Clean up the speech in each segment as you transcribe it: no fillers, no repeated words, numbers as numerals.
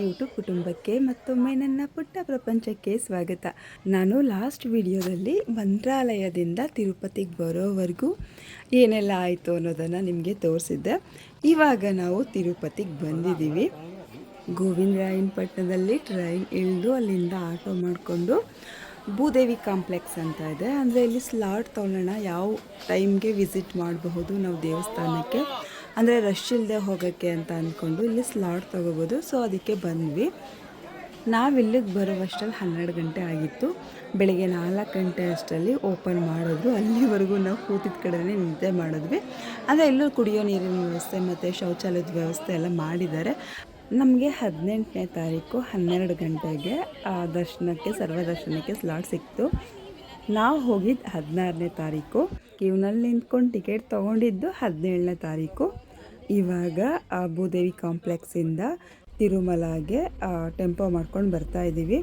YouTube ಕುಟುಂಬಕ್ಕೆ ಮತ್ತೊಮ್ಮೆ ನನ್ನ ಪುಟ್ಟ ಪ್ರಪಂಚಕ್ಕೆ ಸ್ವಾಗತ. ನಾನು ಲಾಸ್ಟ್ ವಿಡಿಯೋದಲ್ಲಿ ಮಂತ್ರಾಲಯದಿಂದ ತಿರುಪತಿಗೆ ಬರೋವರೆಗೂ ಏನೆಲ್ಲ ಆಯಿತು ಅನ್ನೋದನ್ನು ನಿಮಗೆ ತೋರಿಸಿದ್ದೆ. ಇವಾಗ ನಾವು ತಿರುಪತಿಗೆ ಬಂದಿದ್ದೀವಿ. ಗೋವಿಂದರಾಯನಪಟ್ಟಣದಲ್ಲಿ ಟ್ರೈನ್ ಇಳಿದು ಅಲ್ಲಿಂದ ಆಟೋ ಮಾಡಿಕೊಂಡು ಭೂದೇವಿ ಕಾಂಪ್ಲೆಕ್ಸ್ ಅಂತ ಇದೆ. ಅಂದರೆ ಇಲ್ಲಿ ಸ್ಲಾಟ್ ತೊಗೊಳ್ಳೋಣ, ಯಾವ ಟೈಮ್ಗೆ ವಿಸಿಟ್ ಮಾಡಬಹುದು ನಾವು ದೇವಸ್ಥಾನಕ್ಕೆ, ಅಂದರೆ ರಶ್ ಇಲ್ಲದೆ ಹೋಗೋಕ್ಕೆ ಅಂತ ಅಂದ್ಕೊಂಡು ಇಲ್ಲಿ ಸ್ಲಾಟ್ ತೊಗೋಬೋದು. ಸೊ ಅದಕ್ಕೆ ಬಂದ್ವಿ. ನಾವಿಲ್ಲಿಗೆ ಬರುವಷ್ಟರಲ್ಲಿ 12 ಗಂಟೆ ಆಗಿತ್ತು. ಬೆಳಿಗ್ಗೆ 4 ಗಂಟೆ ಅಷ್ಟರಲ್ಲಿ ಓಪನ್ ಮಾಡಿದ್ರು. ಅಲ್ಲಿವರೆಗೂ ನಾವು ಕೂತಿದ್ದ ಕಡೆನೇ ನಿದ್ದೆ ಮಾಡಿದ್ವಿ. ಅಂದರೆ ಎಲ್ಲೂ ಕುಡಿಯೋ ನೀರಿನ ವ್ಯವಸ್ಥೆ ಮತ್ತು ಶೌಚಾಲಯದ ವ್ಯವಸ್ಥೆ ಎಲ್ಲ ಮಾಡಿದ್ದಾರೆ. ನಮಗೆ 18ನೇ ತಾರೀಕು 12 ಗಂಟೆಗೆ ದರ್ಶನಕ್ಕೆ ಸರ್ವದರ್ಶನಕ್ಕೆ ಸ್ಲಾಟ್ ಸಿಕ್ತು. ನಾವು ಹೋಗಿದ್ದು 16ನೇ ತಾರೀಕು. ಕ್ಯೂನಲ್ಲಿ ನಿಂತ್ಕೊಂಡು ಟಿಕೆಟ್ ತೊಗೊಂಡಿದ್ದು 17ನೇ ತಾರೀಕು. ಇವಾಗ ಭೂದೇವಿ ಕಾಂಪ್ಲೆಕ್ಸಿಂದ ತಿರುಮಲಾಗೆ ಟೆಂಪೋ ಮಾಡ್ಕೊಂಡು ಬರ್ತಾಯಿದ್ದೀವಿ.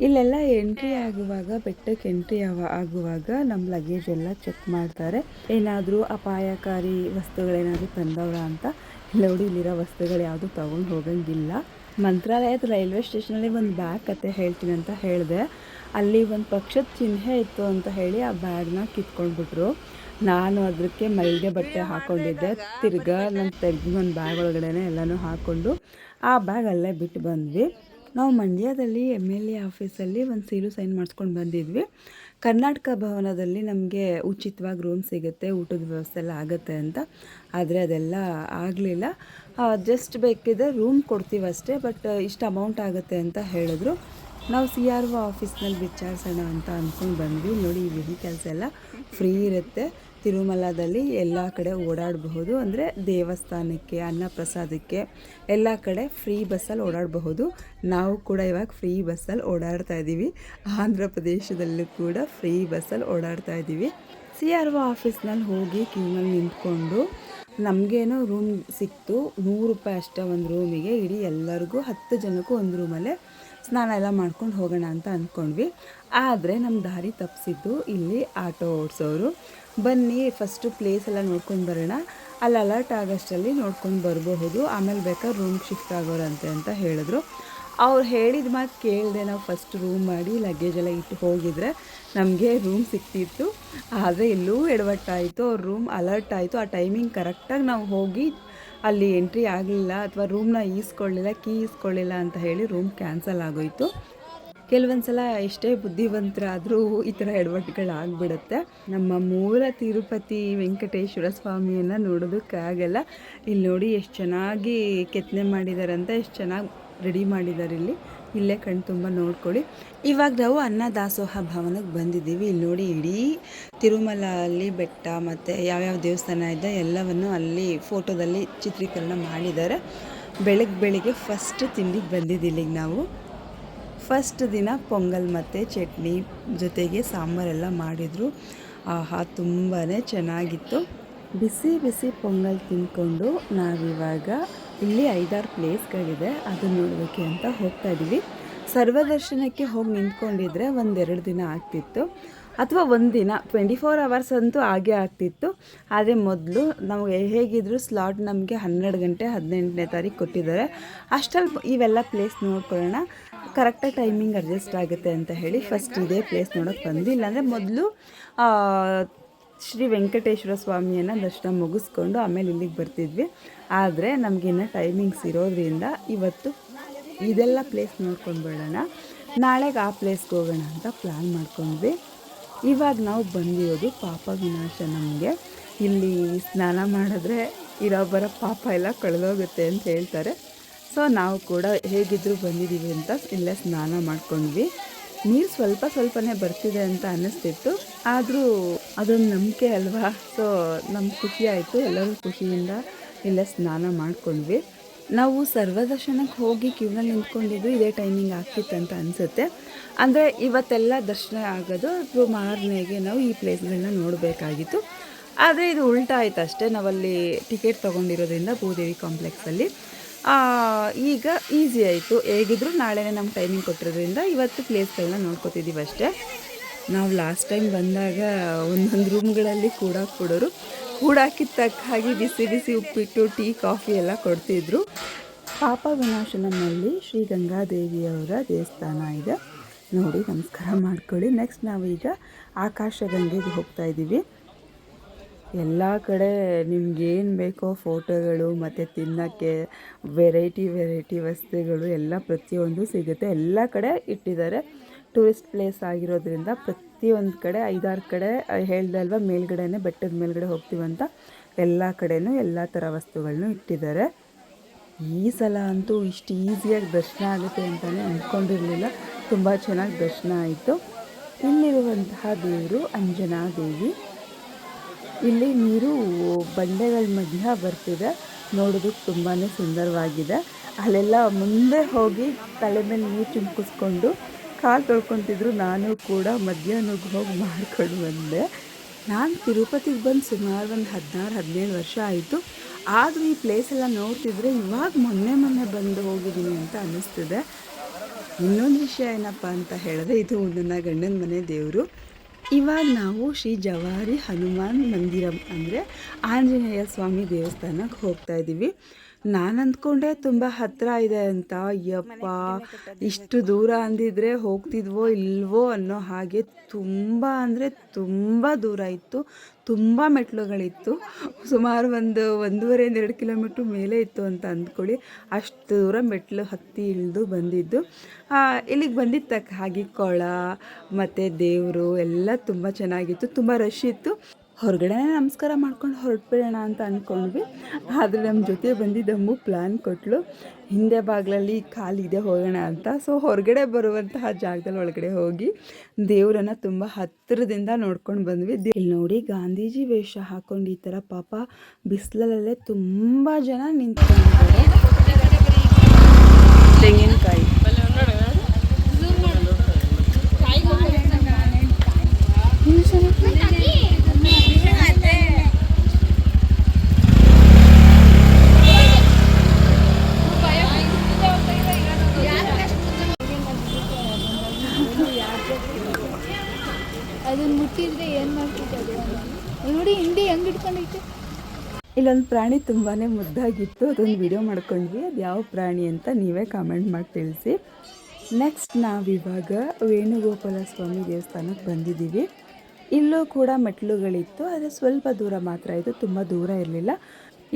ಇಲ್ಲೆಲ್ಲ ಎಂಟ್ರಿ ಆಗುವಾಗ, ಬೆಟ್ಟಕ್ಕೆ ಎಂಟ್ರಿ ಆಗುವಾಗ ನಮ್ಮ ಲಗೇಜ್ ಎಲ್ಲ ಚೆಕ್ ಮಾಡ್ತಾರೆ. ಏನಾದರೂ ಅಪಾಯಕಾರಿ ವಸ್ತುಗಳೇನಾದರೂ ತಂದವ್ರ ಅಂತ. ನೋಡಿ, ಇಲ್ಲಿರೋ ವಸ್ತುಗಳು ಯಾವುದು ತೊಗೊಂಡು ಹೋಗಂಗಿಲ್ಲ. ಮಂತ್ರಾಲಯದ ರೈಲ್ವೆ ಸ್ಟೇಷನಲ್ಲಿ ಒಂದು ಬ್ಯಾಗ್ ಕತೆ ಹೇಳ್ತೀನಿ ಅಂತ ಹೇಳಿದೆ. ಅಲ್ಲಿ ಒಂದು ಪಕ್ಷದ ಚಿಹ್ನೆ ಇತ್ತು ಅಂತ ಹೇಳಿ ಆ ಬ್ಯಾಗ್ನ ಕಿತ್ಕೊಂಡ್ಬಿಟ್ರು. ನಾನು ಅದಕ್ಕೆ ಮೈಲ್ಗೆ ಬಟ್ಟೆ ಹಾಕ್ಕೊಂಡಿದ್ದೆ. ತಿರ್ಗಾ ನಾನು ತೆಗೆದು ಒಂದು ಬ್ಯಾಗ್ ಒಳಗಡೆ ಎಲ್ಲನೂ ಹಾಕ್ಕೊಂಡು ಆ ಬ್ಯಾಗ್ ಅಲ್ಲೇ ಬಿಟ್ಟು ಬಂದ್ವಿ. ನಾವು ಮಂಡ್ಯದಲ್ಲಿ MLA ಆಫೀಸಲ್ಲಿ ಒಂದು ಸೀಲು ಸೈನ್ ಮಾಡಿಸ್ಕೊಂಡು ಬಂದಿದ್ವಿ. ಕರ್ನಾಟಕ ಭವನದಲ್ಲಿ ನಮಗೆ ಉಚಿತವಾಗಿ ರೂಮ್ ಸಿಗುತ್ತೆ, ಊಟದ ವ್ಯವಸ್ಥೆ ಎಲ್ಲ ಆಗುತ್ತೆ ಅಂತ. ಆದರೆ ಅದೆಲ್ಲ ಆಗಲಿಲ್ಲ. ಜಸ್ಟ್ ಬೇಕಿದ್ರೆ ರೂಮ್ ಕೊಡ್ತೀವಿ ಅಷ್ಟೇ, ಬಟ್ ಇಷ್ಟು ಅಮೌಂಟ್ ಆಗುತ್ತೆ ಅಂತ ಹೇಳಿದ್ರು. ನಾವು CRO ಆಫೀಸ್ನಲ್ಲಿ ವಿಚಾರಿಸೋಣ ಅಂತ ಅಂದ್ಕೊಂಡು ಬಂದ್ವಿ. ನೋಡಿ, ಈ ವೆಹಿಕಲ್ಸ್ ಎಲ್ಲ ಫ್ರೀ ಇರುತ್ತೆ. ತಿರುಮಲದಲ್ಲಿ ಎಲ್ಲ ಕಡೆ ಓಡಾಡಬಹುದು. ಅಂದರೆ ದೇವಸ್ಥಾನಕ್ಕೆ, ಅನ್ನಪ್ರಸಾದಕ್ಕೆ ಎಲ್ಲ ಕಡೆ ಫ್ರೀ ಬಸ್ಸಲ್ಲಿ ಓಡಾಡಬಹುದು. ನಾವು ಕೂಡ ಇವಾಗ ಫ್ರೀ ಬಸ್ಸಲ್ಲಿ ಓಡಾಡ್ತಾ ಇದ್ದೀವಿ. ಆಂಧ್ರ ಪ್ರದೇಶದಲ್ಲೂ ಕೂಡ ಫ್ರೀ ಬಸ್ಸಲ್ಲಿ ಓಡಾಡ್ತಾ ಇದ್ದೀವಿ. CRO ಆಫೀಸ್ನಲ್ಲಿ ಹೋಗಿ ಕ್ಯೂನಲ್ಲಿ ನಿಂತ್ಕೊಂಡು ನಮಗೇನೋ ರೂಮ್ ಸಿಕ್ತು. 100 ರೂಪಾಯಿ ಅಷ್ಟೇ ಒಂದು ರೂಮಿಗೆ. ಇಡೀ ಎಲ್ಲರಿಗೂ 10 ಜನಕ್ಕೂ ಒಂದು ರೂಮಲ್ಲೇ ಸ್ನಾನ ಎಲ್ಲ ಮಾಡ್ಕೊಂಡು ಹೋಗೋಣ ಅಂತ ಅಂದ್ಕೊಂಡ್ವಿ. ಆದರೆ ನಮ್ಮ ದಾರಿ ತಪ್ಪಿಸಿದ್ದು ಇಲ್ಲಿ ಆಟೋ ಓಡಿಸೋರು. ಬನ್ನಿ ಫಸ್ಟು ಪ್ಲೇಸ್ ಎಲ್ಲ ನೋಡ್ಕೊಂಡು ಬರೋಣ, ಅಲ್ಲಿ ಅಲರ್ಟ್ ಆಗೋಷ್ಟರಲ್ಲಿ ನೋಡ್ಕೊಂಡು ಬರಬಹುದು, ಆಮೇಲೆ ಬೇಕಾದ್ರೆ ರೂಮ್ಗೆ ಶಿಫ್ಟ್ ಆಗೋರಂತೆ ಅಂತ ಹೇಳಿದ್ರು. ಅವ್ರು ಹೇಳಿದ ಮಾತು ಕೇಳಿದೆ. ನಾವು ಫಸ್ಟ್ ರೂಮ್ ಮಾಡಿ ಲಗೇಜೆಲ್ಲ ಇಟ್ಟು ಹೋಗಿದ್ರೆ ನಮಗೆ ರೂಮ್ ಸಿಕ್ತಿತ್ತು. ಆದರೆ ಎಲ್ಲೂ ಎಡವಟ್ಟಾಯಿತು. ಅವ್ರ ರೂಮ್ ಅಲರ್ಟ್ ಆಯಿತು. ಆ ಟೈಮಿಂಗ್ ಕರೆಕ್ಟಾಗಿ ನಾವು ಹೋಗಿ ಅಲ್ಲಿ ಎಂಟ್ರಿ ಆಗಲಿಲ್ಲ, ಅಥವಾ ರೂಮ್ನ ಈಸ್ಕೊಳ್ಳಿಲ್ಲ, ಕೀ ಈಸ್ಕೊಳ್ಳಿಲ್ಲ ಅಂತ ಹೇಳಿ ರೂಮ್ ಕ್ಯಾನ್ಸಲ್ ಆಗೋಯಿತು. ಕೆಲವೊಂದು ಸಲ ಎಷ್ಟೇ ಬುದ್ಧಿವಂತರಾದರೂ ಈ ಥರ ಎಡವಟ್ಟುಗಳಾಗ್ಬಿಡುತ್ತೆ. ನಮ್ಮ ಮೂಲ ತಿರುಪತಿ ವೆಂಕಟೇಶ್ವರ ಸ್ವಾಮಿಯನ್ನು ನೋಡೋದಕ್ಕಾಗಲ್ಲ. ಇಲ್ಲಿ ನೋಡಿ ಎಷ್ಟು ಚೆನ್ನಾಗಿ ಕೆತ್ತನೆ ಮಾಡಿದ್ದಾರೆ ಅಂತ, ಎಷ್ಟು ಚೆನ್ನಾಗಿ ರೆಡಿ ಮಾಡಿದ್ದಾರೆ. ಇಲ್ಲೇ ಕಣ್ಣು ತುಂಬ ನೋಡ್ಕೊಳ್ಳಿ. ಇವಾಗ ನಾವು ಅನ್ನದಾಸೋಹ ಭವನಕ್ಕೆ ಬಂದಿದ್ದೀವಿ. ಇಲ್ಲಿ ನೋಡಿ, ಇಡೀ ತಿರುಮಲ ಅಲ್ಲಿ ಬೆಟ್ಟ ಮತ್ತು ಯಾವ್ಯಾವ ದೇವಸ್ಥಾನ ಇದೆ ಎಲ್ಲವನ್ನು ಅಲ್ಲಿ ಫೋಟೋದಲ್ಲಿ ಚಿತ್ರೀಕರಣ ಮಾಡಿದ್ದಾರೆ. ಬೆಳಗ್ಗೆ ಫಸ್ಟ್ ತಿಂಡಿಗೆ ಬಂದಿದ್ದು ಇಲ್ಲಿಗೆ ನಾವು. ಫಸ್ಟ್ ದಿನ ಪೊಂಗಲ್ ಮತ್ತು ಚಟ್ನಿ ಜೊತೆಗೆ ಸಾಂಬಾರೆಲ್ಲ ಮಾಡಿದರು. ಆಹಾ, ತುಂಬಾ ಚೆನ್ನಾಗಿತ್ತು. ಬಿಸಿ ಬಿಸಿ ಪೊಂಗಲ್ ತಿಂದ್ಕೊಂಡು ನಾವಿವಾಗ ಇಲ್ಲಿ 5-6 ಪ್ಲೇಸ್ಗಳಿದೆ, ಅದು ನೋಡೋದಕ್ಕೆ ಅಂತ ಹೋಗ್ತಾ ಇದ್ದೀವಿ. ಸರ್ವದರ್ಶನಕ್ಕೆ ಹೋಗಿ ನಿಂತ್ಕೊಂಡಿದ್ರೆ 1-2 ದಿನ ಆಗ್ತಿತ್ತು, ಅಥವಾ ಒಂದು ದಿನ 24 ಅವರ್ಸ್ ಅಂತೂ ಆಗೇ ಆಗ್ತಿತ್ತು. ಆದರೆ ಮೊದಲು ನಮಗೆ ಹೇಗಿದ್ರು ಸ್ಲಾಟ್ ನಮಗೆ 12 ಗಂಟೆ 18ನೇ ತಾರೀಕು ಕೊಟ್ಟಿದ್ದಾರೆ. ಅಷ್ಟಲ್ಲಿ ಇವೆಲ್ಲ ಪ್ಲೇಸ್ ನೋಡ್ಕೊಳ್ಳೋಣ, ಕರೆಕ್ಟಾಗಿ ಟೈಮಿಂಗ್ ಅಡ್ಜಸ್ಟ್ ಆಗುತ್ತೆ ಅಂತ ಹೇಳಿ ಫಸ್ಟ್ ಇದೇ ಪ್ಲೇಸ್ ನೋಡೋಕ್ಕೆ ಬಂದು, ಇಲ್ಲಾಂದರೆ ಮೊದಲು ಶ್ರೀ ವೆಂಕಟೇಶ್ವರ ಸ್ವಾಮಿಯನ್ನು ದರ್ಶನ ಮುಗಿಸ್ಕೊಂಡು ಆಮೇಲೆ ಇಲ್ಲಿಗೆ ಬರ್ತಿದ್ವಿ. ಆದರೆ ನಮಗಿನ್ನ ಟೈಮಿಂಗ್ಸ್ ಇರೋದ್ರಿಂದ ಇವತ್ತು ಇದೆಲ್ಲ ಪ್ಲೇಸ್ ನೋಡ್ಕೊಂಡು ಬಿಡೋಣ, ನಾಳೆಗೆ ಆ ಪ್ಲೇಸ್ಗೆ ಹೋಗೋಣ ಅಂತ ಪ್ಲ್ಯಾನ್ ಮಾಡ್ಕೊಂಡ್ವಿ. ಇವಾಗ ನಾವು ಬಂದಿರೋದು ಪಾಪ ವಿನಾಶ. ನಮಗೆ ಇಲ್ಲಿ ಸ್ನಾನ ಮಾಡಿದ್ರೆ ಬರೋ ಪಾಪ ಎಲ್ಲ ಕಳೆದೋಗುತ್ತೆ ಅಂತ ಹೇಳ್ತಾರೆ. ಸೊ ನಾವು ಕೂಡ ಹೇಗಿದ್ದರೂ ಬಂದಿದ್ದೀವಿ ಅಂತ ಇಲ್ಲೇ ಸ್ನಾನ ಮಾಡ್ಕೊಂಡ್ವಿ. ನೀರು ಸ್ವಲ್ಪನೇ ಬರ್ತಿದೆ ಅಂತ ಅನ್ನಿಸ್ತಿತ್ತು, ಆದರೂ ಅದೊಂದು ನಂಬಿಕೆ ಅಲ್ವಾ. ಸೊ ನಮ್ಗೆ ಖುಷಿ ಆಯಿತು. ಎಲ್ಲರೂ ಖುಷಿಯಿಂದ ಇಲ್ಲೇ ಸ್ನಾನ ಮಾಡ್ಕೊಂಡ್ವಿ. ನಾವು ಸರ್ವದರ್ಶನಕ್ಕೆ ಹೋಗಿ ಕ್ಯೂನಲ್ಲಿ ನಿಂತ್ಕೊಂಡಿದ್ದು ಇದೇ ಟೈಮಿಂಗ್ ಆಗ್ತಿತ್ತು ಅಂತ ಅನಿಸುತ್ತೆ. ಅಂದರೆ ಇವತ್ತೆಲ್ಲ ದರ್ಶನ ಆಗೋದು, ಅಥವಾ ಮಾರನೆಗೆ ನಾವು ಈ ಪ್ಲೇಸ್ಗಳನ್ನ ನೋಡಬೇಕಾಗಿತ್ತು. ಆದರೆ ಇದು ಉಲ್ಟಾ ಆಯ್ತು ಅಷ್ಟೇ. ನಾವಲ್ಲಿ ಟಿಕೆಟ್ ತೊಗೊಂಡಿರೋದ್ರಿಂದ ಭೂದೇವಿ ಕಾಂಪ್ಲೆಕ್ಸಲ್ಲಿ ಈಗ ಈಸಿ ಆಯಿತು. ಹೇಗಿದ್ರು ನಾಳೆನೇ ನಮ್ಮ ಟೈಮಿಂಗ್ ಕೊಟ್ಟಿರೋದ್ರಿಂದ ಇವತ್ತು ಪ್ಲೇಸ್ಗಳನ್ನ ನೋಡ್ಕೊತಿದ್ದೀವಿ ಅಷ್ಟೇ. ನಾವು ಲಾಸ್ಟ್ ಟೈಮ್ ಬಂದಾಗ ಒಂದೊಂದು ರೂಮ್ಗಳಲ್ಲಿ ಕೂಡಾಕಿದ ತಕ್ಕ ಹಾಗೆ ಬಿಸಿ ಬಿಸಿ ಉಪ್ಪಿಟ್ಟು, ಟೀ, ಕಾಫಿ ಎಲ್ಲ ಕೊಡ್ತಿದ್ರು. ಪಾಪ ವಿನಾಶನಂನಲ್ಲಿ ಶ್ರೀ ಗಂಗಾದೇವಿಯವರ ದೇವಸ್ಥಾನ ಇದೆ ನೋಡಿ, ನಮಸ್ಕಾರ ಮಾಡ್ಕೊಳ್ಳಿ. ನೆಕ್ಸ್ಟ್ ನಾವೀಗ ಆಕಾಶಗಂಗೆಗೆ ಹೋಗ್ತಾ ಇದ್ದೀವಿ. ಎಲ್ಲ ಕಡೆ ನಿಮ್ಗೇನು ಬೇಕೋ ಫೋಟೋಗಳು ಮತ್ತು ತಿನ್ನೋಕ್ಕೆ ವೆರೈಟಿ ವಸ್ತುಗಳು ಎಲ್ಲ ಪ್ರತಿಯೊಂದು ಸಿಗುತ್ತೆ. ಎಲ್ಲ ಕಡೆ ಇಟ್ಟಿದ್ದಾರೆ. ಟೂರಿಸ್ಟ್ ಪ್ಲೇಸ್ ಆಗಿರೋದ್ರಿಂದ ಪ್ರತಿಯೊಂದು ಕಡೆ 5-6 ಕಡೆ ಹೇಳ್ದೆ ಅಲ್ವಾ, ಮೇಲ್ಗಡೆನೇ ಬೆಟ್ಟದ ಮೇಲ್ಗಡೆ ಹೋಗ್ತೀವಂತ ಎಲ್ಲ ಕಡೆನೂ ಎಲ್ಲ ಥರ ವಸ್ತುಗಳನ್ನೂ ಇಟ್ಟಿದ್ದಾರೆ. ಈ ಸಲ ಅಂತೂ ಇಷ್ಟು ಈಸಿಯಾಗಿ ದರ್ಶನ ಆಗುತ್ತೆ ಅಂತಲೇ ಅಂದ್ಕೊಂಡಿರಲಿಲ್ಲ. ತುಂಬ ಚೆನ್ನಾಗಿ ದರ್ಶನ ಆಯಿತು. ಇಲ್ಲಿರುವಂತಹ ದೇವರು ಅಂಜನಾ ದೇವಿ. ಇಲ್ಲಿ ನೀರು ಬಂಡೆಗಳ ಮಧ್ಯ ಬರ್ತಿದೆ, ನೋಡೋದಕ್ಕೆ ತುಂಬಾ ಸುಂದರವಾಗಿದೆ. ಅಲ್ಲೆಲ್ಲ ಮುಂದೆ ಹೋಗಿ ತಲೆ ಮೇಲೆ ನೀರು ಚಿಮ್ಕಿಸ್ಕೊಂಡು ಕಾಲು ತೊಳ್ಕೊತಿದ್ರು. ನಾನು ಕೂಡ ಮಧ್ಯಾಹ್ನಕ್ಕೆ ಹೋಗಿ ಮಾಡ್ಕೊಂಡು ಬಂದೆ. ನಾನು ತಿರುಪತಿಗೆ ಬಂದು ಸುಮಾರು ಒಂದು 16-17 ವರ್ಷ ಆಯಿತು. ಆದರೂ ಈ ಪ್ಲೇಸೆಲ್ಲ ನೋಡ್ತಿದ್ರೆ ಇವಾಗ ಮೊನ್ನೆ ಬಂದು ಹೋಗಿದ್ದೀನಿ ಅಂತ ಅನ್ನಿಸ್ತಿದೆ. ಇನ್ನೊಂದು ವಿಷಯ ಏನಪ್ಪ ಅಂತ ಹೇಳಿದ್ರೆ, ಇದು ನನ್ನ ಗಂಡನ ಮನೆ ದೇವರು. ಇವಾಗ ನಾವು ಶ್ರೀ ಜವಾರಿ ಹನುಮಾನ್ ಮಂದಿರಂ ಅಂದರೆ ಆಂಜನೇಯ ಸ್ವಾಮಿ ದೇವಸ್ಥಾನಕ್ಕೆ ಹೋಗ್ತಾ ಇದ್ದೀವಿ. ನಾನು ಅಂದ್ಕೊಂಡೆ ತುಂಬ ಹತ್ತಿರ ಇದೆ ಅಂತ. ಯಪ್ಪ, ಇಷ್ಟು ದೂರ ಅಂದಿದ್ರೆ ಹೋಗ್ತಿದ್ವೋ ಇಲ್ವೋ ಅನ್ನೋ ಹಾಗೆ ತುಂಬ ಅಂದರೆ ತುಂಬ ದೂರ ಇತ್ತು. ತುಂಬ ಮೆಟ್ಲುಗಳಿತ್ತು. ಸುಮಾರು 1.5-2 ಕಿಲೋಮೀಟ್ರ್ ಮೇಲೆ ಇತ್ತು ಅಂತ ಅಂದ್ಕೊಳ್ಳಿ. ಅಷ್ಟು ದೂರ ಮೆಟ್ಲು ಹತ್ತಿ ಇಳಿದು ಬಂದಿದ್ದು. ಇಲ್ಲಿಗೆ ಬಂದಿದ್ದ ತಕ್ಕ ಹಾಗೆ ಕೊಳ ಮತ್ತು ದೇವರು ಎಲ್ಲ ತುಂಬ ಚೆನ್ನಾಗಿತ್ತು. ತುಂಬ ರಶ್ ಇತ್ತು. ಹೊರಗಡೆ ನಮಸ್ಕಾರ ಮಾಡ್ಕೊಂಡು ಹೊರಟ್ಬಿಡೋಣ ಅಂತ ಅಂದ್ಕೊಂಡ್ವಿ. ಆದರೆ ನಮ್ಮ ಜೊತೆ ಬಂದಿದ್ದಮ್ಮು ಪ್ಲ್ಯಾನ್ ಕೊಟ್ಟಳು, ಹಿಂದೆ ಬಾಗಿಲಲ್ಲಿ ಖಾಲಿದೆ ಹೋಗೋಣ ಅಂತ. ಸೊ ಹೊರಗಡೆ ಬರುವಂತಹ ಜಾಗದಲ್ಲಿ ಒಳಗಡೆ ಹೋಗಿ ದೇವರನ್ನು ತುಂಬ ಹತ್ತಿರದಿಂದ ನೋಡ್ಕೊಂಡು ಬಂದ್ವಿ. ಇಲ್ಲಿ ನೋಡಿ, ಗಾಂಧೀಜಿ ವೇಷ ಹಾಕ್ಕೊಂಡು ಈ ಥರ ಪಾಪ ಬಿಸಿಲಲ್ಲೇ ತುಂಬ ಜನ ನಿಂತ್ಕೊಂಡಿದ್ದಾರೆ. ತೆಂಗಿನಕಾಯಿ ಅದನ್ನ ಮುಟ್ಟಿದ್ರೆ ಏನು ಮಾಡ್ತಿದ್ದೆ ನೋಡಿ, ಹಿಂಡಿ ಹೆಂಗೆ ಇಟ್ಕೊಂಡೈತೆ. ಇಲ್ಲೊಂದು ಪ್ರಾಣಿ ತುಂಬಾ ಮುದ್ದಾಗಿತ್ತು, ಅದೊಂದು ವಿಡಿಯೋ ಮಾಡ್ಕೊಂಡ್ವಿ. ಅದು ಯಾವ ಪ್ರಾಣಿ ಅಂತ ನೀವೇ ಕಾಮೆಂಟ್ ಮಾಡಿ ತಿಳಿಸಿ. ನೆಕ್ಸ್ಟ್ ನಾವಿವಾಗ ವೇಣುಗೋಪಾಲ ಸ್ವಾಮಿ ದೇವಸ್ಥಾನಕ್ಕೆ ಬಂದಿದ್ದೀವಿ. ಇಲ್ಲೂ ಕೂಡ ಮೆಟ್ಲುಗಳಿತ್ತು, ಆದರೆ ಸ್ವಲ್ಪ ದೂರ ಮಾತ್ರ ಇತ್ತು, ತುಂಬ ದೂರ ಇರಲಿಲ್ಲ.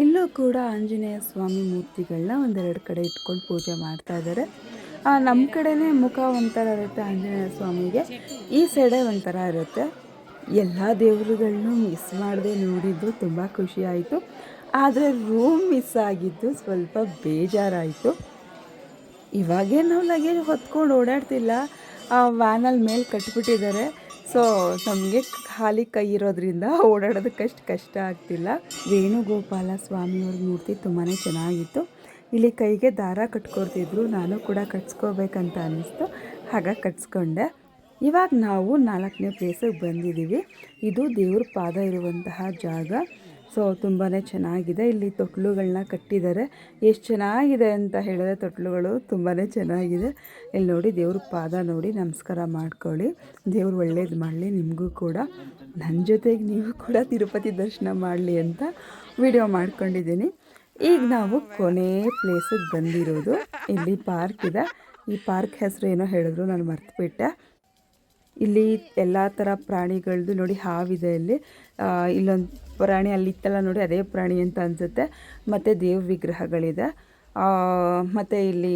ಇಲ್ಲೂ ಕೂಡ ಆಂಜನೇಯ ಸ್ವಾಮಿ ಮೂರ್ತಿಗಳನ್ನ 1-2 ಕಡೆ ಇಟ್ಕೊಂಡು ಪೂಜೆ ಮಾಡ್ತಾ ಇದ್ದಾರೆ. ನಮ್ಮ ಕಡೆನೇ ಮುಖ ಒಂಥರ ಇರುತ್ತೆ ಆಂಜನೇಯ ಸ್ವಾಮಿಗೆ, ಈ ಸೈಡೇ ಒಂಥರ ಇರುತ್ತೆ. ಎಲ್ಲ ದೇವರುಗಳನ್ನೂ ಮಿಸ್ ಮಾಡದೆ ನೋಡಿದ್ದು ತುಂಬ ಖುಷಿಯಾಯಿತು. ಆದರೆ ರೂಮ್ ಮಿಸ್ ಆಗಿದ್ದು ಸ್ವಲ್ಪ ಬೇಜಾರಾಯಿತು. ಇವಾಗೇ ನಾವು ಲಗೇಜ್ ಹೊತ್ಕೊಂಡು ಓಡಾಡ್ತಿಲ್ಲ, ವ್ಯಾನಲ್ಲಿ ಮೇಲೆ ಕಟ್ಬಿಟ್ಟಿದ್ದಾರೆ. ಸೊ ನಮಗೆ ಖಾಲಿ ಕೈ ಇರೋದ್ರಿಂದ ಓಡಾಡೋದಕ್ಕಷ್ಟು ಕಷ್ಟ ಆಗ್ತಿಲ್ಲ. ವೇಣುಗೋಪಾಲ ಸ್ವಾಮಿಯವ್ರ ಮೂರ್ತಿ ತುಂಬಾ ಚೆನ್ನಾಗಿತ್ತು. ಇಲ್ಲಿ ಕೈಗೆ ದಾರ ಕಟ್ಕೊಡ್ತಿದ್ರು, ನಾನು ಕೂಡ ಕಟ್ಸ್ಕೋಬೇಕಂತ ಅನ್ನಿಸ್ತು, ಹಾಗಾಗಿ ಕಟ್ಸ್ಕೊಂಡೆ. ಇವಾಗ ನಾವು 4ನೇ ಪ್ಲೇಸಿಗೆ ಬಂದಿದ್ದೀವಿ. ಇದು ದೇವ್ರ ಪಾದ ಇರುವಂತಹ ಜಾಗ. ಸೊ ತುಂಬಾ ಚೆನ್ನಾಗಿದೆ. ಇಲ್ಲಿ ತೊಟ್ಲುಗಳನ್ನ ಕಟ್ಟಿದ್ದಾರೆ. ಎಷ್ಟು ಚೆನ್ನಾಗಿದೆ ಅಂತ ಹೇಳಿದ್ರೆ ತೊಟ್ಲುಗಳು ತುಂಬಾ ಚೆನ್ನಾಗಿದೆ. ಇಲ್ಲಿ ನೋಡಿ, ದೇವ್ರ ಪಾದ ನೋಡಿ ನಮಸ್ಕಾರ ಮಾಡ್ಕೊಳ್ಳಿ. ದೇವ್ರು ಒಳ್ಳೇದು ಮಾಡಲಿ ನಿಮಗೂ ಕೂಡ. ನನ್ನ ಜೊತೆಗೆ ನೀವು ಕೂಡ ತಿರುಪತಿ ದರ್ಶನ ಮಾಡಲಿ ಅಂತ ವಿಡಿಯೋ ಮಾಡ್ಕೊಂಡಿದ್ದೀನಿ. ಈಗ ನಾವು ಕೊನೆ ಪ್ಲೇಸಿಗೆ ಬಂದಿರೋದು. ಇಲ್ಲಿ ಪಾರ್ಕ್ ಇದೆ. ಈ ಪಾರ್ಕ್ ಹೆಸರು ಏನೋ ಹೇಳಿದ್ರು, ನಾನು ಮರ್ತುಬಿಟ್ಟೆ. ಇಲ್ಲಿ ಎಲ್ಲ ಥರ ಪ್ರಾಣಿಗಳದ್ದು ನೋಡಿ, ಹಾವಿದೆ ಇಲ್ಲಿ. ಇಲ್ಲೊಂದು ಪ್ರಾಣಿ ಅಲ್ಲಿತ್ತಲ್ಲ ನೋಡಿ, ಅದೇ ಪ್ರಾಣಿ ಅಂತ ಅನಿಸುತ್ತೆ. ಮತ್ತು ದೇವ್ರ ವಿಗ್ರಹಗಳಿದೆ. ಮತ್ತು ಇಲ್ಲಿ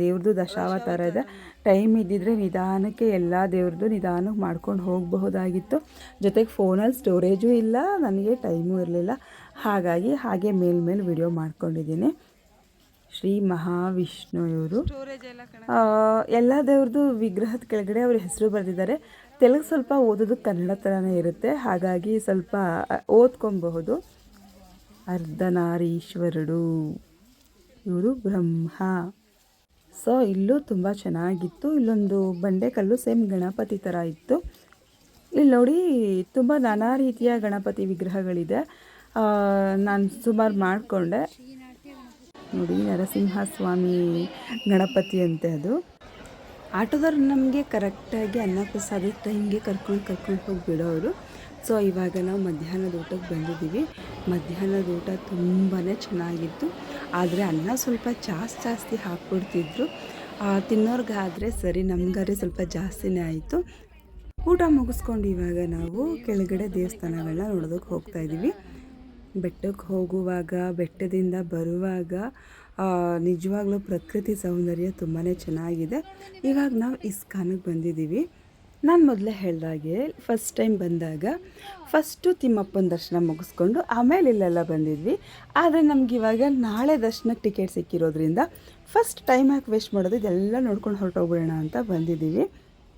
ದೇವ್ರದ್ದು ದಶಾವತಾರ ಇದೆ. ಟೈಮ್ ಇದ್ದಿದ್ರೆ ನಿಧಾನಕ್ಕೆ ಎಲ್ಲ ದೇವ್ರದ್ದು ನಿಧಾನಕ್ಕೆ ಮಾಡ್ಕೊಂಡು ಹೋಗಬಹುದಾಗಿತ್ತು. ಜೊತೆಗೆ ಫೋನಲ್ಲಿ ಸ್ಟೋರೇಜು ಇಲ್ಲ, ನನಗೆ ಟೈಮು ಇರಲಿಲ್ಲ. ಹಾಗಾಗಿ ಹಾಗೆ ಮೇಲ್ಮೇಲೆ ವಿಡಿಯೋ ಮಾಡ್ಕೊಂಡಿದ್ದೀನಿ. ಶ್ರೀ ಮಹಾವಿಷ್ಣು ಇವರು. ಎಲ್ಲ ದೇವ್ರದ್ದು ವಿಗ್ರಹದ ಕೆಳಗಡೆ ಅವ್ರ ಹೆಸರು ಬರೆದಿದ್ದಾರೆ. ತೆಲುಗು ಸ್ವಲ್ಪ ಓದೋದು ಕನ್ನಡ ಥರನೇ ಇರುತ್ತೆ, ಹಾಗಾಗಿ ಸ್ವಲ್ಪ ಓದ್ಕೊಬಹುದು. ಅರ್ಧನಾರೀಶ್ವರರು ಇವರು ಬ್ರಹ್ಮ. ಸೊ ಇಲ್ಲೂ ತುಂಬ ಚೆನ್ನಾಗಿತ್ತು. ಇಲ್ಲೊಂದು ಬಂಡೆಕಲ್ಲು ಸೇಮ್ ಗಣಪತಿ ಥರ ಇತ್ತು. ಇಲ್ಲಿ ನೋಡಿ, ತುಂಬ ನಾನಾ ರೀತಿಯ ಗಣಪತಿ ವಿಗ್ರಹಗಳಿದೆ. ನಾನು ಸುಮಾರು ಮಾಡಿಕೊಂಡೆ ನೋಡಿ. ನರಸಿಂಹಸ್ವಾಮಿ ಗಣಪತಿ ಅಂತೆ ಅದು. ಆಟೋದವ್ರು ನಮಗೆ ಕರೆಕ್ಟಾಗಿ ಅನ್ನಪ್ರಸಾದ ಟೈಮ್ಗೆ ಕರ್ಕೊಂಡು ಹೋಗಿ ಬಿಡೋರು. ಸೊ ಇವಾಗ ನಾವು ಮಧ್ಯಾಹ್ನದ ಊಟಕ್ಕೆ ಬಂದಿದ್ದೀವಿ. ಮಧ್ಯಾಹ್ನದ ಊಟ ತುಂಬಾ ಚೆನ್ನಾಗಿತ್ತು. ಆದರೆ ಅನ್ನ ಸ್ವಲ್ಪ ಜಾಸ್ತಿ ಹಾಕ್ಬಿಡ್ತಿದ್ರು. ತಿನ್ನೋರ್ಗಾದರೆ ಸರಿ, ನಮಗಾದ್ರೆ ಸ್ವಲ್ಪ ಜಾಸ್ತಿನೇ ಆಯಿತು. ಊಟ ಮುಗಿಸ್ಕೊಂಡು ಇವಾಗ ನಾವು ಕೆಳಗಡೆ ದೇವಸ್ಥಾನಗಳನ್ನ ನೋಡೋದಕ್ಕೆ ಹೋಗ್ತಾ ಇದ್ದೀವಿ. ಬೆಟ್ಟಕ್ಕೆ ಹೋಗುವಾಗ, ಬೆಟ್ಟದಿಂದ ಬರುವಾಗ ನಿಜವಾಗ್ಲೂ ಪ್ರಕೃತಿ ಸೌಂದರ್ಯ ತುಂಬಾ ಚೆನ್ನಾಗಿದೆ. ಇವಾಗ ನಾವು ಇಸ್ಕಾನಿಗೆ ಬಂದಿದ್ದೀವಿ. ನಾನು ಮೊದಲೇ ಹೇಳಿದಾಗೆ ಫಸ್ಟ್ ಟೈಮ್ ಬಂದಾಗ ಫಸ್ಟು ತಿಮ್ಮಪ್ಪನ ದರ್ಶನ ಮುಗಿಸ್ಕೊಂಡು ಆಮೇಲೆ ಇಲ್ಲೆಲ್ಲ ಬಂದಿದ್ವಿ. ಆದರೆ ನಮಗಿವಾಗ ನಾಳೆ ದರ್ಶನಕ್ಕೆ ಟಿಕೆಟ್ ಸಿಕ್ಕಿರೋದ್ರಿಂದ ಫಸ್ಟ್ ಟೈಮ್ ಯಾಕೆ ವೇಸ್ಟ್ ಮಾಡೋದು, ಇದೆಲ್ಲ ನೋಡ್ಕೊಂಡು ಹೊರಟೋಗ್ಬಿಡೋಣ ಅಂತ ಬಂದಿದ್ದೀವಿ.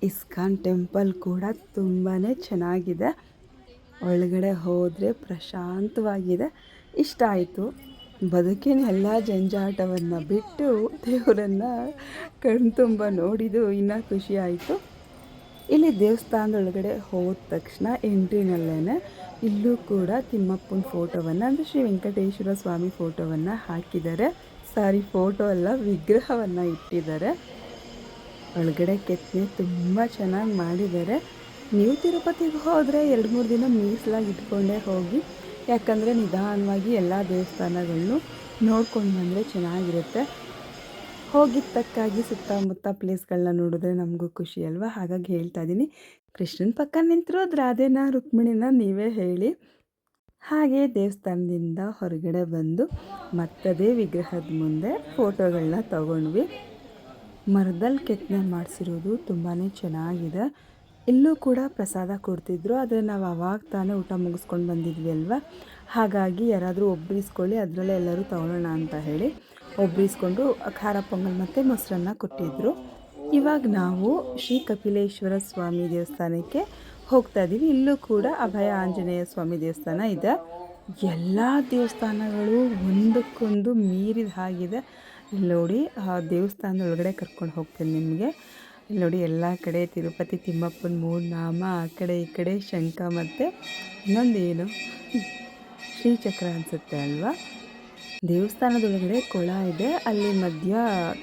ಇಸ್ಕಾನ್ ಟೆಂಪಲ್ ಕೂಡ ತುಂಬಾ ಚೆನ್ನಾಗಿದೆ. ಒಳಗಡೆ ಹೋದರೆ ಪ್ರಶಾಂತವಾಗಿದೆ. ಇಷ್ಟ ಆಯಿತು. ಬದುಕಿನ ಎಲ್ಲ ಜಂಜಾಟವನ್ನು ಬಿಟ್ಟು ದೇವರನ್ನು ಕಣ್ತುಂಬ ನೋಡಿದ್ದು ಇನ್ನೂ ಖುಷಿ ಆಯಿತು. ಇಲ್ಲಿ ದೇವಸ್ಥಾನದೊಳಗಡೆ ಹೋದ ತಕ್ಷಣ ಎಂಟ್ರಿನಲ್ಲೇ ಇಲ್ಲೂ ಕೂಡ ತಿಮ್ಮಪ್ಪನ ಫೋಟೋವನ್ನು, ಅಂದರೆ ಶ್ರೀ ವೆಂಕಟೇಶ್ವರ ಸ್ವಾಮಿ ಫೋಟೋವನ್ನು ಹಾಕಿದ್ದಾರೆ. ಫೋಟೋ ಅಲ್ಲ, ವಿಗ್ರಹವನ್ನು ಇಟ್ಟಿದ್ದಾರೆ. ಒಳಗಡೆ ಕೆತ್ತನೆ ತುಂಬ ಚೆನ್ನಾಗಿ ಮಾಡಿದ್ದಾರೆ. ನೀವು ತಿರುಪತಿಗೆ ಹೋದರೆ 2-3 ದಿನ ಮೀಸಲಾಗಿ ಇಟ್ಕೊಂಡೇ ಹೋಗಿ, ಯಾಕಂದರೆ ನಿಧಾನವಾಗಿ ಎಲ್ಲ ದೇವಸ್ಥಾನಗಳನ್ನು ನೋಡ್ಕೊಂಡು ಬಂದರೆ ಚೆನ್ನಾಗಿರುತ್ತೆ. ಹೋಗಿದ್ದ ತಕ್ಕಾಗಿ ಸುತ್ತಮುತ್ತ ಪ್ಲೇಸ್ಗಳನ್ನ ನೋಡಿದ್ರೆ ನಮಗೂ ಖುಷಿ ಅಲ್ವಾ. ಹಾಗಾಗಿ ಹೇಳ್ತಾ ಇದ್ದೀನಿ. ಕೃಷ್ಣನ ಪಕ್ಕ ನಿಂತಿರೋದು ರಾಧೆನ ರುಕ್ಮಿಣಿನ ನೀವೇ ಹೇಳಿ. ಹಾಗೆ ದೇವಸ್ಥಾನದಿಂದ ಹೊರಗಡೆ ಬಂದು ಮತ್ತದೇ ವಿಗ್ರಹದ ಮುಂದೆ ಫೋಟೋಗಳನ್ನ ತಗೊಂಡ್ವಿ. ಮರದಲ್ಲಿ ಕೆತ್ತನೆ ಮಾಡಿಸಿರೋದು ತುಂಬಾ ಚೆನ್ನಾಗಿದೆ. ಇಲ್ಲೂ ಕೂಡ ಪ್ರಸಾದ ಕೊಡ್ತಿದ್ರು. ಆದರೆ ನಾವು ಅವಾಗ ತಾನೇ ಊಟ ಮುಗಿಸ್ಕೊಂಡು ಬಂದಿದ್ವಿ ಅಲ್ವಾ. ಹಾಗಾಗಿ ಯಾರಾದರೂ ಒಬ್ಬರು ಇಸ್ಕೊಳ್ಳಿ, ಅದರಲ್ಲೇ ಎಲ್ಲರೂ ತಗೊಳ್ಳೋಣ ಅಂತ ಹೇಳಿ ಒಬ್ಬರು ಇಸ್ಕೊಂಡು ಖಾರ ಪೊಂಗಲ್ ಮತ್ತು ಮೊಸರನ್ನ ಕೊಟ್ಟಿದ್ದರು. ಇವಾಗ ನಾವು ಶ್ರೀ ಕಪಿಲೇಶ್ವರ ಸ್ವಾಮಿ ದೇವಸ್ಥಾನಕ್ಕೆ ಹೋಗ್ತಾ ಇದ್ದೀವಿ. ಇಲ್ಲೂ ಕೂಡ ಅಭಯ ಆಂಜನೇಯ ಸ್ವಾಮಿ ದೇವಸ್ಥಾನ ಇದೆ. ಎಲ್ಲ ದೇವಸ್ಥಾನಗಳು ಒಂದಕ್ಕೊಂದು ಮೀರಿದ ಹಾಗಿದೆ. ಇಲ್ಲಿ ನೋಡಿ, ಆ ದೇವಸ್ಥಾನದ ಒಳಗಡೆ ಕರ್ಕೊಂಡು ಹೋಗ್ತೇನೆ ನಿಮಗೆ. ಇಲ್ಲಿ ನೋಡಿ, ಎಲ್ಲ ಕಡೆ ತಿರುಪತಿ ತಿಮ್ಮಪ್ಪನ 3 ನಾಮ, ಆ ಕಡೆ ಈ ಕಡೆ ಶಂಖ ಮತ್ತು ಇನ್ನೊಂದೇನು ಶ್ರೀಚಕ್ರ ಅನಿಸುತ್ತೆ ಅಲ್ವಾ. ದೇವಸ್ಥಾನದೊಳಗಡೆ ಕೊಳ ಇದೆ, ಅಲ್ಲಿ ಮಧ್ಯ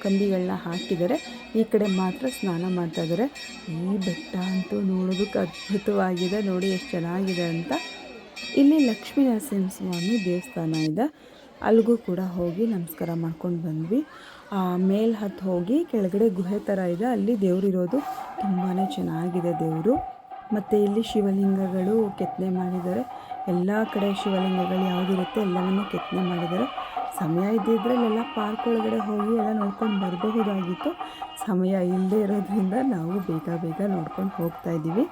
ಕಂಬಿಗಳನ್ನ ಹಾಕಿದ್ದಾರೆ. ಈ ಕಡೆ ಮಾತ್ರ ಸ್ನಾನ ಮಾಡ್ತಾ ಇದ್ದಾರೆ. ಈ ಬೆಟ್ಟ ಅಂತೂ ನೋಡೋದಕ್ಕೆ ಅದ್ಭುತವಾಗಿದೆ. ನೋಡಿ ಎಷ್ಟು ಚೆನ್ನಾಗಿದೆ ಅಂತ. ಇಲ್ಲಿ ಲಕ್ಷ್ಮೀ ನರಸಿಂಹಸ್ವಾಮಿ ದೇವಸ್ಥಾನ ಇದೆ. ಅಲ್ಲಿಗೂ ಕೂಡ ಹೋಗಿ ನಮಸ್ಕಾರ ಮಾಡ್ಕೊಂಡು ಬಂದ್ವಿ. ಮೇಲೆ ಹತ್ತು ಹೋಗಿ ಕೆಳಗಡೆ ಗುಹೆ ಥರ ಇದೆ, ಅಲ್ಲಿ ದೇವರಿರೋದು. ತುಂಬಾ ಚೆನ್ನಾಗಿದೆ ದೇವರು. ಮತ್ತು ಇಲ್ಲಿ ಶಿವಲಿಂಗಗಳು ಕೆತ್ತನೆ ಮಾಡಿದ್ದಾರೆ. ಎಲ್ಲ ಕಡೆ ಶಿವಲಿಂಗಗಳು ಯಾವುದಿರುತ್ತೆ ಎಲ್ಲವನ್ನೂ ಕೆತ್ತನೆ ಮಾಡಿದ್ದಾರೆ. ಸಮಯ ಇದ್ದಿದ್ರೆ ಇಲ್ಲೆಲ್ಲ ಪಾರ್ಕ್ ಒಳಗಡೆ ಹೋಗಿ ಎಲ್ಲ ನೋಡ್ಕೊಂಡು ಬರಬಹುದಾಗಿತ್ತು. ಸಮಯ ಇಲ್ಲದೆ ಇರೋದ್ರಿಂದ ನಾವು ಬೇಗ ನೋಡ್ಕೊಂಡು ಹೋಗ್ತಾ ಇದ್ದೀವಿ.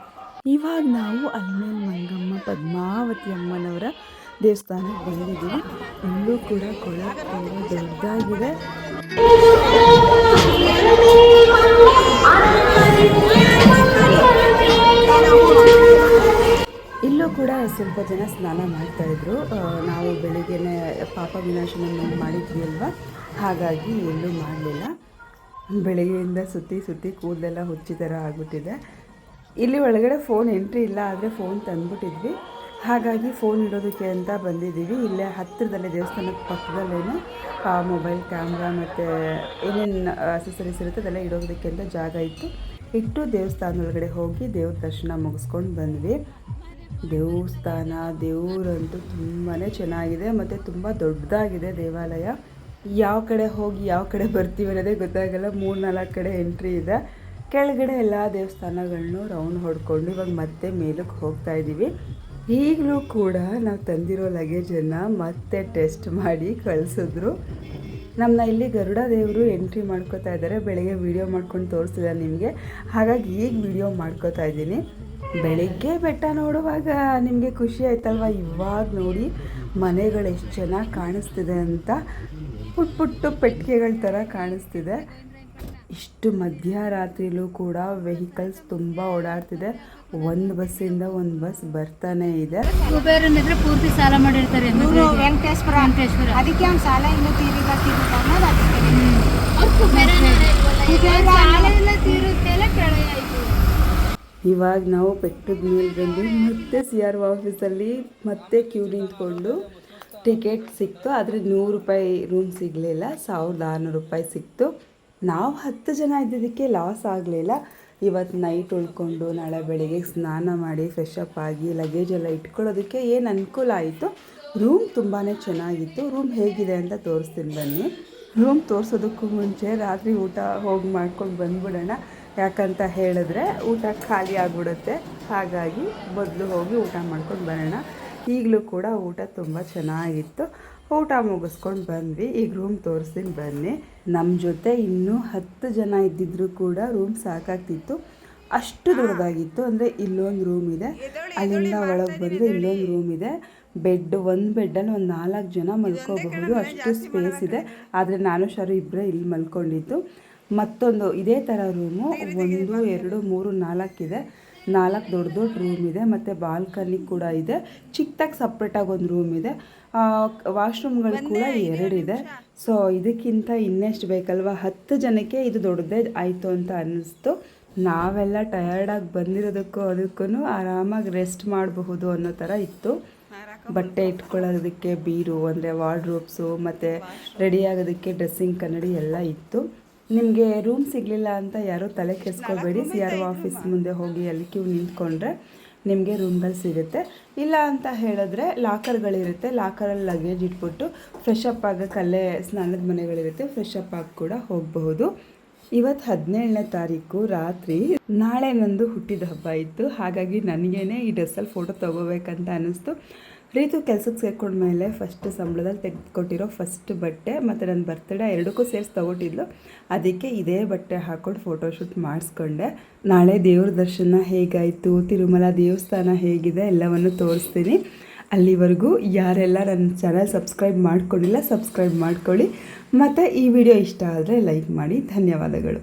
ಇವಾಗ ನಾವು ಅಲ್ಮೇಲ್ ಮಂಗಮ್ಮ ಪದ್ಮಾವತಿ ಅಮ್ಮನವರ ದೇವಸ್ಥಾನಕ್ಕೆ ಬಂದಿದ್ದೀವಿ. ಇಲ್ಲೂ ಕೂಡ ಕೊಳ ತುಂಬ ದೊಡ್ಡದಾಗಿದೆ. ಇಲ್ಲೂ ಕೂಡ ಸ್ವಲ್ಪ ಜನ ಸ್ನಾನ ಮಾಡ್ತಾಯಿದ್ರು. ನಾವು ಬೆಳಿಗ್ಗೆನೇ ಪಾಪ ವಿನಾಶನ ಮಾಡಿದ್ವಿ ಅಲ್ವಾ, ಹಾಗಾಗಿ ಎಲ್ಲೂ ಮಾಡಲಿಲ್ಲ. ಬೆಳಗ್ಗೆಯಿಂದ ಸುತ್ತಿ ಕೂದಲೆಲ್ಲ ಹುಚ್ಚಿ ಥರ ಆಗ್ಬಿಟ್ಟಿದೆ. ಇಲ್ಲಿ ಒಳಗಡೆ ಫೋನ್ ಎಂಟ್ರಿ ಇಲ್ಲ, ಆದರೆ ಫೋನ್ ತಂದುಬಿಟ್ಟಿದ್ವಿ. ಹಾಗಾಗಿ ಫೋನ್ ಇಡೋದಕ್ಕೆ ಅಂತ ಬಂದಿದ್ದೀವಿ. ಇಲ್ಲೇ ಹತ್ತಿರದಲ್ಲೇ ದೇವಸ್ಥಾನದ ಪಕ್ಕದಲ್ಲೇ ಮೊಬೈಲ್ ಕ್ಯಾಮ್ರಾ ಮತ್ತು ಏನೇನು ಅಸೆಸರೀಸ್ ಇರುತ್ತೆ ಅದೆಲ್ಲ ಇಡೋದಕ್ಕೆ ಅಂತ ಜಾಗ ಇತ್ತು. ಇಟ್ಟು ದೇವಸ್ಥಾನದೊಳಗಡೆ ಹೋಗಿ ದೇವ್ರ ದರ್ಶನ ಮುಗಿಸ್ಕೊಂಡು ಬಂದ್ವಿ. ದೇವಸ್ಥಾನ ದೇವರಂತೂ ತುಂಬಾ ಚೆನ್ನಾಗಿದೆ ಮತ್ತು ತುಂಬ ದೊಡ್ಡದಾಗಿದೆ ದೇವಾಲಯ. ಯಾವ ಕಡೆ ಹೋಗಿ ಯಾವ ಕಡೆ ಬರ್ತೀವಿ ಅನ್ನೋದೇ ಗೊತ್ತಾಗಲ್ಲ. 3-4 ಕಡೆ ಎಂಟ್ರಿ ಇದೆ. ಕೆಳಗಡೆ ಎಲ್ಲ ದೇವಸ್ಥಾನಗಳನ್ನು ರೌಂಡ್ ಹೊಡ್ಕೊಂಡು ಇವಾಗ ಮತ್ತೆ ಮೇಲಕ್ಕೆ ಹೋಗ್ತಾ ಇದ್ದೀವಿ. ಈಗಲೂ ಕೂಡ ನಾವು ತಂದಿರೋ ಲಗೇಜನ್ನು ಮತ್ತೆ ಟೆಸ್ಟ್ ಮಾಡಿ ಕಳಿಸಿದ್ರು. ನಮ್ಮನ್ನ ಇಲ್ಲಿ ಗರುಡ ದೇವರು ಎಂಟ್ರಿ ಮಾಡ್ಕೋತಾ ಇದ್ದಾರೆ. ಬೆಳಗ್ಗೆ ವೀಡಿಯೋ ಮಾಡ್ಕೊಂಡು ತೋರಿಸಿಲ್ಲ ನಿಮಗೆ, ಹಾಗಾಗಿ ಈಗ ವೀಡಿಯೋ ಮಾಡ್ಕೋತಾ ಇದ್ದೀನಿ. ಬೆಳಗ್ಗೆ ಬೆಟ್ಟ ನೋಡುವಾಗ ನಿಮಗೆ ಖುಷಿ ಆಯ್ತಲ್ವ. ಇವಾಗ ನೋಡಿ ಮನೆಗಳು ಎಷ್ಟು ಚೆನ್ನಾಗಿ ಕಾಣಿಸ್ತಿದೆ ಅಂತ. ಪುಟ್ಟು ಪೆಟ್ಟಿಗೆಗಳ ಥರ ಕಾಣಿಸ್ತಿದೆ. ಇಷ್ಟು ಮಧ್ಯರಾತ್ರಿಲೂ ಕೂಡ ವೆಹಿಕಲ್ಸ್ ತುಂಬ ಓಡಾಡ್ತಿದೆ. ಒಂದು ಬಸ್ಸಿಂದ ಒಂದು ಬಸ್ ಬರ್ತಾನೆ ಇದೆ. ಕುಬೇರನಿದ್ರೆ ಪೂರ್ತಿ ಸಾಲ ಮಾಡಿರ್ತಾರೆ ವೆಂಕಟೇಶ್ವರ. ಅದಕ್ಕೆ ಅವ್ನು ಸಾಲ ಇನ್ನೂ ಇವಾಗ ನಾವು ಬೆಟ್ಟದ ಮೇಲೆ ಬಂದು ಮತ್ತೆ CRO ಆಫೀಸಲ್ಲಿ ಮತ್ತೆ ಕ್ಯೂ ನಿಂತ್ಕೊಂಡು ಟಿಕೆಟ್ ಸಿಕ್ತು. ಆದರೆ 100 ರೂಪಾಯಿ ರೂಮ್ ಸಿಗಲಿಲ್ಲ, 1600 ರೂಪಾಯಿ ಸಿಕ್ತು. ನಾವು 10 ಜನ ಇದ್ದಿದ್ದಕ್ಕೆ ಲಾಸ್ ಆಗಲಿಲ್ಲ. ಇವತ್ತು ನೈಟ್ ಉಳ್ಕೊಂಡು ನಾಳೆ ಬೆಳಿಗ್ಗೆ ಸ್ನಾನ ಮಾಡಿ ಫ್ರೆಶ್ ಅಪ್ ಆಗಿ ಲಗೇಜ್ ಎಲ್ಲ ಇಟ್ಕೊಳ್ಳೋದಕ್ಕೆ ಏನು ಅನುಕೂಲ ಆಯಿತು. ರೂಮ್ ತುಂಬಾ ಚೆನ್ನಾಗಿತ್ತು. ರೂಮ್ ಹೇಗಿದೆ ಅಂತ ತೋರಿಸ್ತೀನಿ ಬನ್ನಿ. ರೂಮ್ ತೋರಿಸೋದಕ್ಕೂ ಮುಂಚೆ ರಾತ್ರಿ ಊಟ ಹೋಗಿ ಮಾಡ್ಕೊಂಡು ಬಂದ್ಬಿಡೋಣ. ಯಾಕಂತ ಹೇಳಿದ್ರೆ ಊಟ ಖಾಲಿ ಆಗಿಬಿಡುತ್ತೆ. ಹಾಗಾಗಿ ಮೊದಲು ಹೋಗಿ ಊಟ ಮಾಡ್ಕೊಂಡು ಬರೋಣ. ಈಗಲೂ ಕೂಡ ಊಟ ತುಂಬ ಚೆನ್ನಾಗಿತ್ತು. ಊಟ ಮುಗಿಸ್ಕೊಂಡು ಬಂದ್ವಿ. ಈಗ ರೂಮ್ ತೋರಿಸ್ತೀನಿ ಬನ್ನಿ. ನಮ್ಮ ಜೊತೆ ಇನ್ನೂ 10 ಜನ ಇದ್ದಿದ್ರು ಕೂಡ ರೂಮ್ ಸಾಕಾಗ್ತಿತ್ತು. ಅಷ್ಟು ದೊಡ್ಡದಾಗಿತ್ತು. ಅಂದರೆ ಇಲ್ಲೊಂದು ರೂಮ್ ಇದೆ, ಅಲ್ಲಿಂದ ಒಳಗೆ ಬಂದರೆ ಇಲ್ಲೊಂದು ರೂಮ್ ಇದೆ. ಒಂದು ಬೆಡ್ಡಲ್ಲಿ ಒಂದು 4 ಜನ ಮಲ್ಕೋಬಹುದು, ಅಷ್ಟು ಸ್ಪೇಸ್ ಇದೆ. ಆದರೆ ನಾನು ಶಾರು ಇಬ್ಬರೇ ಇಲ್ಲಿ ಮಲ್ಕೊಂಡಿದ್ದು. ಮತ್ತೊಂದು ಇದೇ ಥರ ರೂಮು 1, 2, 3, 4 ಇದೆ. 4 ದೊಡ್ಡ ದೊಡ್ಡ ರೂಮ್ ಇದೆ. ಮತ್ತು ಬಾಲ್ಕನಿ ಕೂಡ ಇದೆ. ಚಿಕ್ಕದಾಗಿ ಸಪ್ರೇಟಾಗಿ ಒಂದು ರೂಮ್ ಇದೆ. ವಾಶ್ರೂಮ್ಗಳು ಕೂಡ 2 ಇದೆ. ಸೊ ಇದಕ್ಕಿಂತ ಇನ್ನೆಷ್ಟು ಬೇಕಲ್ವ. 10 ಜನಕ್ಕೆ ಇದು ದೊಡ್ಡದೇ ಆಯಿತು ಅಂತ ಅನ್ನಿಸ್ತು. ನಾವೆಲ್ಲ ಟಯರ್ಡಾಗಿ ಬಂದಿರೋದಕ್ಕೂ ಅದಕ್ಕೂ ಆರಾಮಾಗಿ ರೆಸ್ಟ್ ಮಾಡಬಹುದು ಅನ್ನೋ ಥರ ಇತ್ತು. ಬಟ್ಟೆ ಇಟ್ಕೊಳ್ಳೋದಕ್ಕೆ ಬೀರು ಅಂದರೆ ವಾರ್ಡ್ರೋಬ್ಸು ಮತ್ತು ರೆಡಿ ಆಗೋದಕ್ಕೆ ಡ್ರೆಸ್ಸಿಂಗ್ ಕನ್ನಡಿ ಎಲ್ಲ ಇತ್ತು. ನಿಮಗೆ ರೂಮ್ ಸಿಗಲಿಲ್ಲ ಅಂತ ಯಾರೂ ತಲೆ ಕೆಡಿಸ್ಕೋಬೇಡಿ. CRO ಆಫೀಸ್ ಮುಂದೆ ಹೋಗಿ ಅಲ್ಲಿ ಕ್ಯೂ ನಿಂತ್ಕೊಂಡ್ರೆ ನಿಮಗೆ ರೂಮ್ಗಳು ಸಿಗುತ್ತೆ. ಇಲ್ಲ ಅಂತ ಹೇಳಿದ್ರೆ ಲಾಕರ್ಗಳಿರುತ್ತೆ. ಲಾಕರಲ್ಲಿ ಲಗೇಜ್ ಇಟ್ಬಿಟ್ಟು ಫ್ರೆಶ್ ಅಪ್ ಆಗೋಕ್ಕೆ ಅಲ್ಲೇ ಸ್ನಾನದ ಮನೆಗಳಿರುತ್ತೆ, ಫ್ರೆಶ್ ಅಪ್ ಆಗಿ ಕೂಡ ಹೋಗಬಹುದು. ಇವತ್ತು 17ನೇ ತಾರೀಕು ರಾತ್ರಿ. ನಾಳೆ ನಂದು ಹುಟ್ಟಿದ ಹಬ್ಬ ಇತ್ತು. ಹಾಗಾಗಿ ನನಗೇನೆ ಈ ಡ್ರೆಸ್ಸಲ್ಲಿ ಫೋಟೋ ತೊಗೋಬೇಕಂತ ಅನ್ನಿಸ್ತು. ರೀತು ಕೆಲಸಕ್ಕೆ ಸೇರ್ಕೊಂಡ್ಮೇಲೆ ಫಸ್ಟ್ ಸಂಬಳದಲ್ಲಿ ತೆಗೆದುಕೊಟ್ಟಿರೋ ಫಸ್ಟ್ ಬಟ್ಟೆ ಮತ್ತು ನನ್ನ ಬರ್ತ್ಡೇ ಎರಡಕ್ಕೂ ಸೇರಿಸಿ ತೊಗೊಟ್ಟಿದ್ಲು. ಅದಕ್ಕೆ ಇದೇ ಬಟ್ಟೆ ಹಾಕ್ಕೊಂಡು ಫೋಟೋಶೂಟ್ ಮಾಡಿಸ್ಕೊಂಡೆ. ನಾಳೆ ದೇವ್ರ ದರ್ಶನ ಹೇಗಾಯಿತು, ತಿರುಮಲ ದೇವಸ್ಥಾನ ಹೇಗಿದೆ ಎಲ್ಲವನ್ನು ತೋರಿಸ್ತೀನಿ. ಅಲ್ಲಿವರೆಗೂ ಯಾರೆಲ್ಲ ನನ್ನ ಚಾನಲ್ ಸಬ್ಸ್ಕ್ರೈಬ್ ಮಾಡ್ಕೊಂಡಿಲ್ಲ ಸಬ್ಸ್ಕ್ರೈಬ್ ಮಾಡ್ಕೊಳ್ಳಿ. ಮತ್ತು ಈ ವಿಡಿಯೋ ಇಷ್ಟ ಆದರೆ ಲೈಕ್ ಮಾಡಿ. ಧನ್ಯವಾದಗಳು.